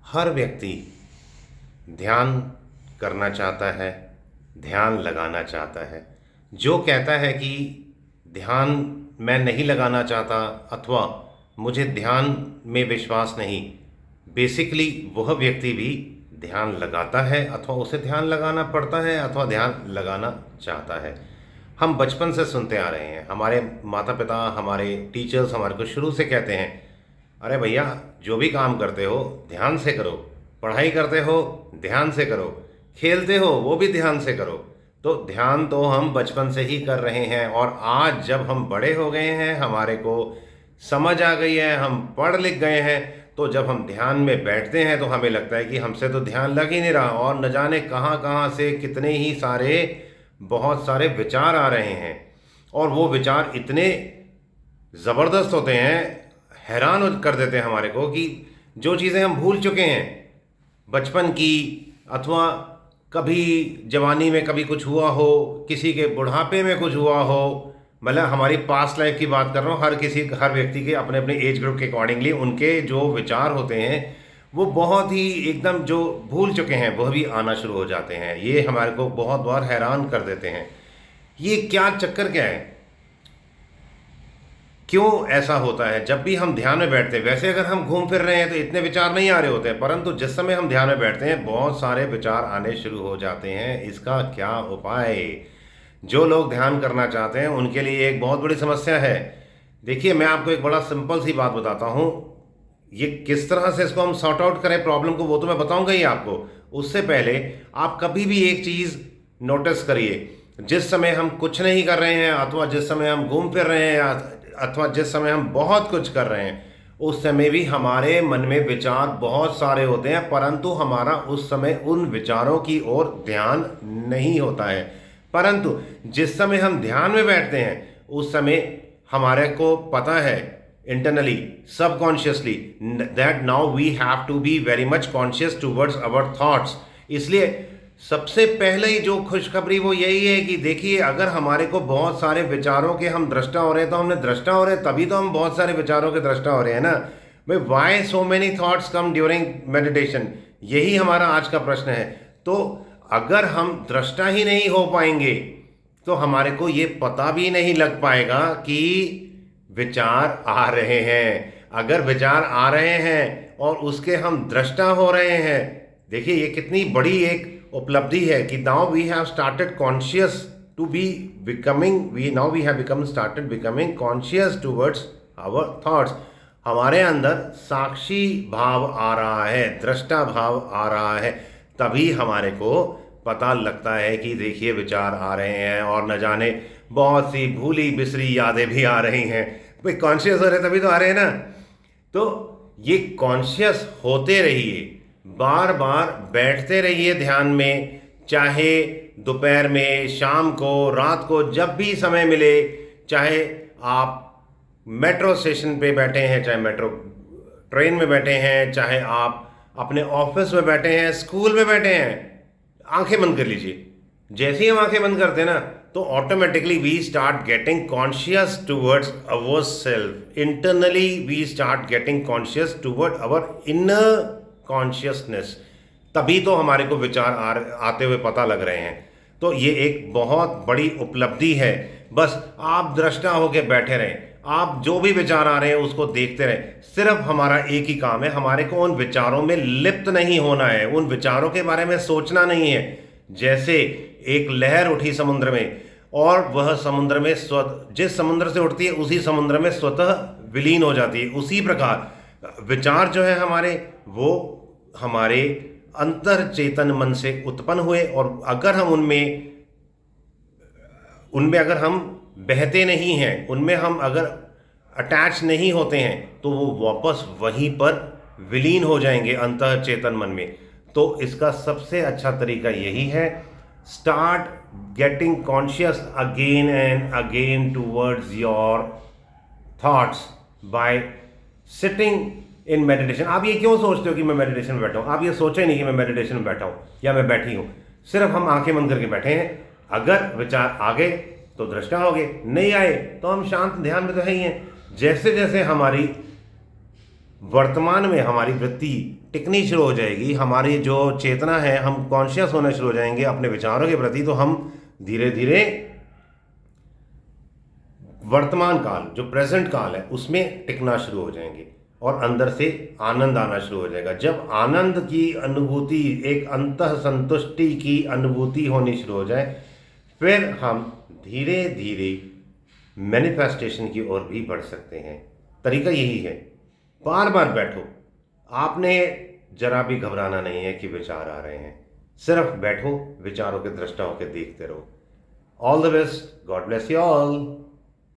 हर व्यक्ति ध्यान करना चाहता है, ध्यान लगाना चाहता है। जो कहता है कि ध्यान मैं नहीं लगाना चाहता अथवा मुझे ध्यान में विश्वास नहीं, बेसिकली वह व्यक्ति भी ध्यान लगाता है अथवा उसे ध्यान लगाना पड़ता है अथवा ध्यान लगाना चाहता है। हम बचपन से सुनते आ रहे हैं, हमारे माता पिता, हमारे टीचर्स हमारे को शुरू से कहते हैं, अरे भैया जो भी काम करते हो ध्यान से करो, पढ़ाई करते हो ध्यान से करो, खेलते हो वो भी ध्यान से करो। तो ध्यान तो हम बचपन से ही कर रहे हैं और आज जब हम बड़े हो गए हैं, हमारे को समझ आ गई है, हम पढ़ लिख गए हैं, तो जब हम ध्यान में बैठते हैं तो हमें लगता है कि हमसे तो ध्यान लग ही नहीं रहा और न जाने कहाँ कहाँ से कितने ही सारे बहुत सारे विचार आ रहे हैं। और वो विचार इतने ज़बरदस्त होते हैं, हैरान कर देते हैं हमारे को कि जो चीज़ें हम भूल चुके हैं बचपन की, अथवा कभी जवानी में कभी कुछ हुआ हो, किसी के बुढ़ापे में कुछ हुआ हो, मतलब हमारी पास्ट लाइफ की बात कर रहा हूँ। हर व्यक्ति के अपने अपने एज ग्रुप के अकॉर्डिंगली उनके जो विचार होते हैं वो बहुत ही एकदम जो भूल चुके हैं वह भी आना शुरू हो जाते हैं। ये हमारे को बहुत बार हैरान कर देते हैं। ये क्या चक्कर क्या है, क्यों ऐसा होता है? जब भी हम ध्यान में बैठते हैं, वैसे अगर हम घूम फिर रहे हैं तो इतने विचार नहीं आ रहे होते हैं, परंतु जिस समय हम ध्यान में बैठते हैं बहुत सारे विचार आने शुरू हो जाते हैं। इसका क्या उपाय? जो लोग ध्यान करना चाहते हैं उनके लिए एक बहुत बड़ी समस्या है। देखिए, मैं आपको एक बड़ा सिंपल सी बात बताता हूँ। ये किस तरह से इसको हम सॉर्ट आउट करें प्रॉब्लम को, वो तो मैं बताऊंगा ही आपको। उससे पहले आप कभी भी एक चीज़ नोटिस करिए, जिस समय हम कुछ नहीं कर रहे हैं अथवा जिस समय हम घूम फिर रहे हैं अथवा जिस समय हम बहुत कुछ कर रहे हैं, उस समय भी हमारे मन में विचार बहुत सारे होते हैं, परंतु हमारा उस समय उन विचारों की ओर ध्यान नहीं होता है। परंतु जिस समय हम ध्यान में बैठते हैं उस समय हमारे को पता है internally, subconsciously, that now we have to be very much conscious towards our thoughts. इसलिए सबसे पहले ही जो खुशखबरी वो यही है कि देखिए, अगर हमारे को बहुत सारे विचारों के हम दृष्टा हो रहे हैं, तो हमने दृष्टा हो रहे हैं तभी तो हम बहुत सारे विचारों के दृष्टा हो रहे हैं ना भाई। Why so many thoughts come during meditation, यही हमारा आज का प्रश्न है। तो अगर हम दृष्टा ही नहीं हो पाएंगे तो हमारे को ये पता भी नहीं लग पाएगा कि विचार आ रहे हैं। अगर विचार आ रहे हैं और उसके हम दृष्टा हो रहे हैं, देखिए ये कितनी बड़ी एक उपलब्धि है कि now we have started conscious to be becoming, we have become started becoming conscious towards our thoughts. हमारे अंदर साक्षी भाव आ रहा है, दृष्टा भाव आ रहा है, तभी हमारे को पता लगता है कि देखिए विचार आ रहे हैं और न जाने बहुत सी भूली बिसरी यादें भी आ रही हैं। भाई कॉन्शियस हो रहे तभी तो आ रहे हैं ना। तो ये कॉन्शियस होते रहिए, बार बार बैठते रहिए ध्यान में, चाहे दोपहर में, शाम को, रात को, जब भी समय मिले। चाहे आप मेट्रो स्टेशन पे बैठे हैं, चाहे मेट्रो ट्रेन में बैठे हैं, चाहे आप अपने ऑफिस में बैठे हैं, स्कूल में बैठे हैं, आंखें बंद कर लीजिए। जैसे ही हम आंखें बंद करते हैं ना तो automatically we start getting conscious towards our self. Internally we start getting conscious toward our inner consciousness. तभी तो हमारे को विचार आते हुए पता लग रहे हैं। तो ये एक बहुत बड़ी उपलब्धि है। बस आप दृष्टा होकर बैठे रहें, आप जो भी विचार आ रहे हैं उसको देखते रहें। सिर्फ हमारा एक ही काम है, हमारे को उन विचारों में लिप्त नहीं होना है, उन विचारों के बारे में सोचना नहीं है। जैसे एक लहर उठी समुद्र में और वह समुद्र में जिस समुद्र से उठती है उसी समुद्र में स्वतः विलीन हो जाती है, उसी प्रकार विचार जो है हमारे, वो हमारे अंतर चेतन मन से उत्पन्न हुए और अगर हम उनमें अगर हम बहते नहीं हैं, उनमें हम अगर अटैच नहीं होते हैं, तो वो वापस वहीं पर विलीन हो जाएंगे अंतः चेतन मन में। तो इसका सबसे अच्छा तरीका यही है, start getting conscious again and again towards your thoughts bye sitting in meditation. आप ये क्यों सोचते हो कि मैं मेडिटेशन में बैठा हूँ? आप ये सोचे नहीं कि मैं मेडिटेशन में बैठा हूँ या मैं बैठी हूँ। सिर्फ हम आंखें बंद करके बैठे हैं। अगर विचार आ गए तो दृष्टा हो गए, नहीं आए तो हम शांत ध्यान में तो है ही हैं। जैसे जैसे हमारी वर्तमान में हमारी वृत्ति टिकनी शुरू हो जाएगी, हमारी जो चेतना है, हम कॉन्शियस होने शुरू हो जाएंगे अपने विचारों के प्रति, तो हम धीरे धीरे वर्तमान काल जो प्रेजेंट काल है उसमें टिकना शुरू हो जाएंगे और अंदर से आनंद आना शुरू हो जाएगा। जब आनंद की अनुभूति, एक अंतः संतुष्टि की अनुभूति होनी शुरू हो जाए, फिर हम धीरे धीरे मैनिफेस्टेशन की ओर भी बढ़ सकते हैं। तरीका यही है, बार बार बैठो, आपने जरा भी घबराना नहीं है कि विचार आ रहे हैं, सिर्फ बैठो, विचारों के दृष्टा होकर देखते रहो। All the best, God bless you all.